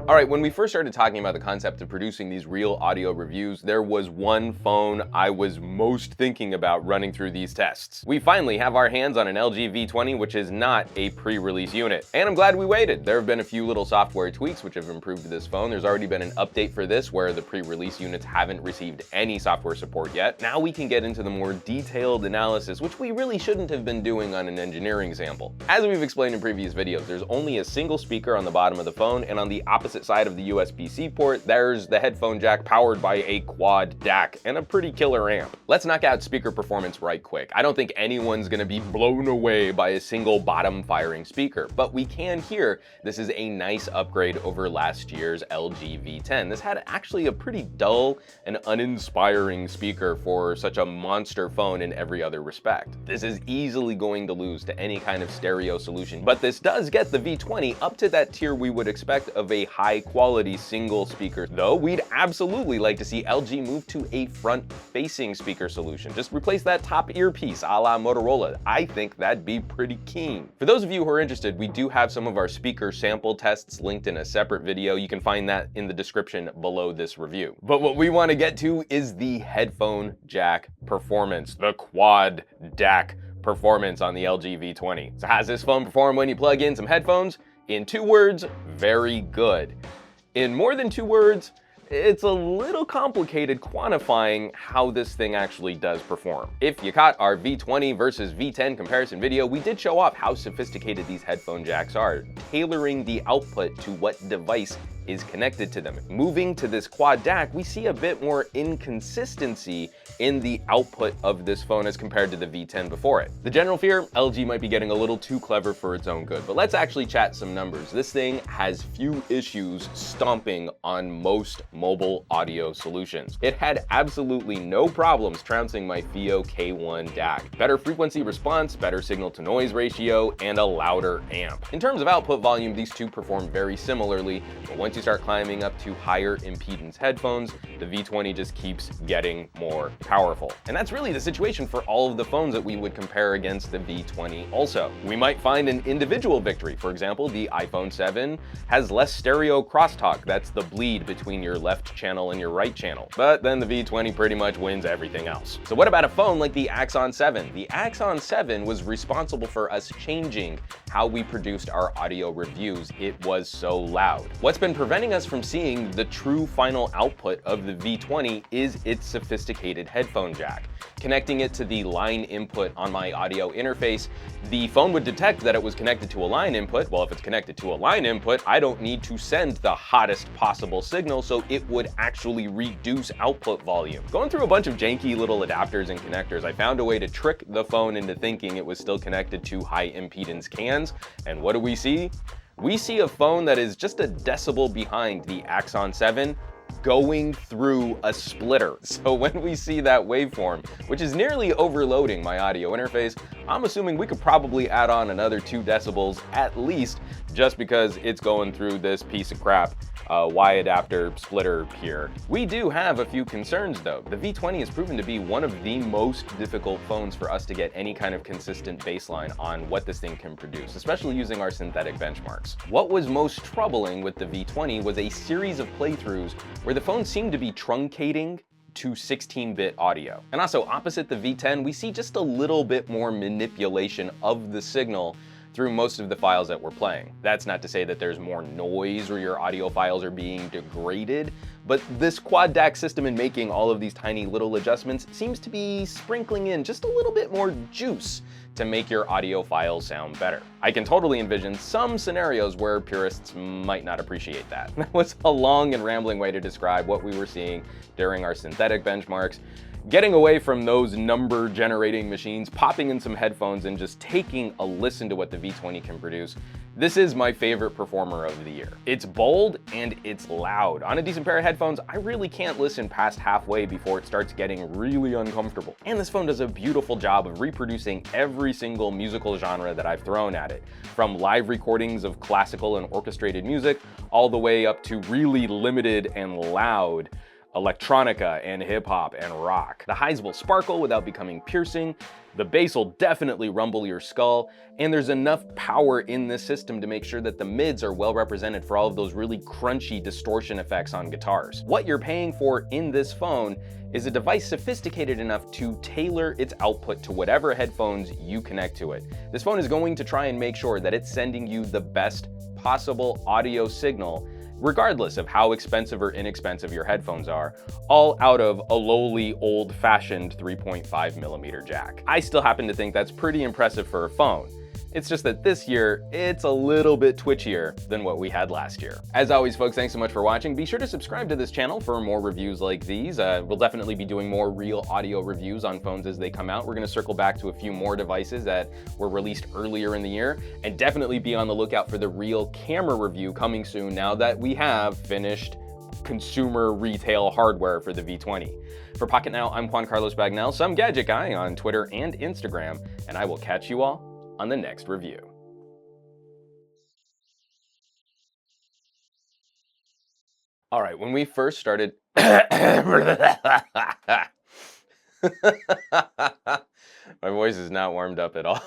All right, when we first started talking about the concept of producing these real audio reviews, there was one phone I was most thinking about running through these tests. We finally have our hands on an LG V20, which is not a pre-release unit. And I'm glad we waited. There have been a few little software tweaks which have improved this phone. There's already been an update for this where the pre-release units haven't received any software support yet. Now we can get into the more detailed analysis, which we really shouldn't have been doing on an engineering sample. As we've explained in previous videos, there's only a single speaker on the bottom of the phone, and on the opposite side of the USB-C port, there's the headphone jack powered by a quad DAC and a pretty killer amp. Let's knock out speaker performance right quick. I don't think anyone's gonna be blown away by a single bottom firing speaker, but we can hear this is a nice upgrade over last year's LG V10. This had actually a pretty dull and uninspiring speaker for such a monster phone in every other respect. This is easily going to lose to any kind of stereo solution, but this does get the V20 up to that tier we would expect of a high quality single speaker, though we'd absolutely like to see LG move to a front-facing speaker solution. Just replace that top earpiece a la Motorola. I think that'd be pretty keen. For those of you who are interested, we do have some of our speaker sample tests linked in a separate video. You can find that in the description below this review. But what we want to get to is the headphone jack performance, the quad DAC performance on the LG V20. So how does this phone perform when you plug in some headphones? In 2 words, very good. In more than 2 words, it's a little complicated quantifying how this thing actually does perform. If you caught our V20 versus V10 comparison video, we did show off how sophisticated these headphone jacks are, tailoring the output to what device is connected to them. Moving to this quad DAC, we see a bit more inconsistency in the output of this phone as compared to the V10 before it. The general fear, LG might be getting a little too clever for its own good, but let's actually chat some numbers. This thing has few issues stomping on most mobile audio solutions. It had absolutely no problems trouncing my FiiO K1 DAC. Better frequency response, better signal to noise ratio, and a louder amp. In terms of output volume, these two perform very similarly, but once you start climbing up to higher impedance headphones, the V20 just keeps getting more powerful. And that's really the situation for all of the phones that we would compare against the V20 also. We might find an individual victory. For example, the iPhone 7 has less stereo crosstalk. That's the bleed between your left channel and your right channel. But then the V20 pretty much wins everything else. So what about a phone like the Axon 7? The Axon 7 was responsible for us changing how we produced our audio reviews. It was so loud. What's been preventing us from seeing the true final output of the V20 is its sophisticated headphone jack. Connecting it to the line input on my audio interface, the phone would detect that it was connected to a line input. Well, if it's connected to a line input, I don't need to send the hottest possible signal, so it would actually reduce output volume. Going through a bunch of janky little adapters and connectors, I found a way to trick the phone into thinking it was still connected to high impedance cans, and what do we see? We see a phone that is just a decibel behind the Axon 7 going through a splitter. So when we see that waveform, which is nearly overloading my audio interface, I'm assuming we could probably add on another 2 decibels at least, just because it's going through this piece of crap Y adapter splitter here. We do have a few concerns though. The V20 has proven to be one of the most difficult phones for us to get any kind of consistent baseline on what this thing can produce, especially using our synthetic benchmarks. What was most troubling with the V20 was a series of playthroughs where the phone seemed to be truncating to 16-bit audio. And also opposite the V10, we see just a little bit more manipulation of the signal through most of the files that we're playing. That's not to say that there's more noise or your audio files are being degraded, but this quad DAC system in making all of these tiny little adjustments seems to be sprinkling in just a little bit more juice to make your audio files sound better. I can totally envision some scenarios where purists might not appreciate that. That was a long and rambling way to describe what we were seeing during our synthetic benchmarks. Getting away from those number generating machines, popping in some headphones and just taking a listen to what the V20 can produce, this is my favorite performer of the year. It's bold and it's loud. On a decent pair of headphones, I really can't listen past halfway before it starts getting really uncomfortable. And this phone does a beautiful job of reproducing every single musical genre that I've thrown at it, from live recordings of classical and orchestrated music, all the way up to really limited and loud electronica and hip hop and rock. The highs will sparkle without becoming piercing, the bass will definitely rumble your skull, and there's enough power in this system to make sure that the mids are well represented for all of those really crunchy distortion effects on guitars. What you're paying for in this phone is a device sophisticated enough to tailor its output to whatever headphones you connect to it. This phone is going to try and make sure that it's sending you the best possible audio signal, regardless of how expensive or inexpensive your headphones are, all out of a lowly, old-fashioned 3.5mm jack. I still happen to think that's pretty impressive for a phone. It's just that this year, it's a little bit twitchier than what we had last year. As always, folks, thanks so much for watching. Be sure to subscribe to this channel for more reviews like these. We'll definitely be doing more real audio reviews on phones as they come out. We're gonna circle back to a few more devices that were released earlier in the year, and definitely be on the lookout for the real camera review coming soon now that we have finished consumer retail hardware for the V20. For Pocketnow, I'm Juan Carlos Bagnell, some gadget guy on Twitter and Instagram, and I will catch you all on the next review. All right, when we first started, my voice is not warmed up at all.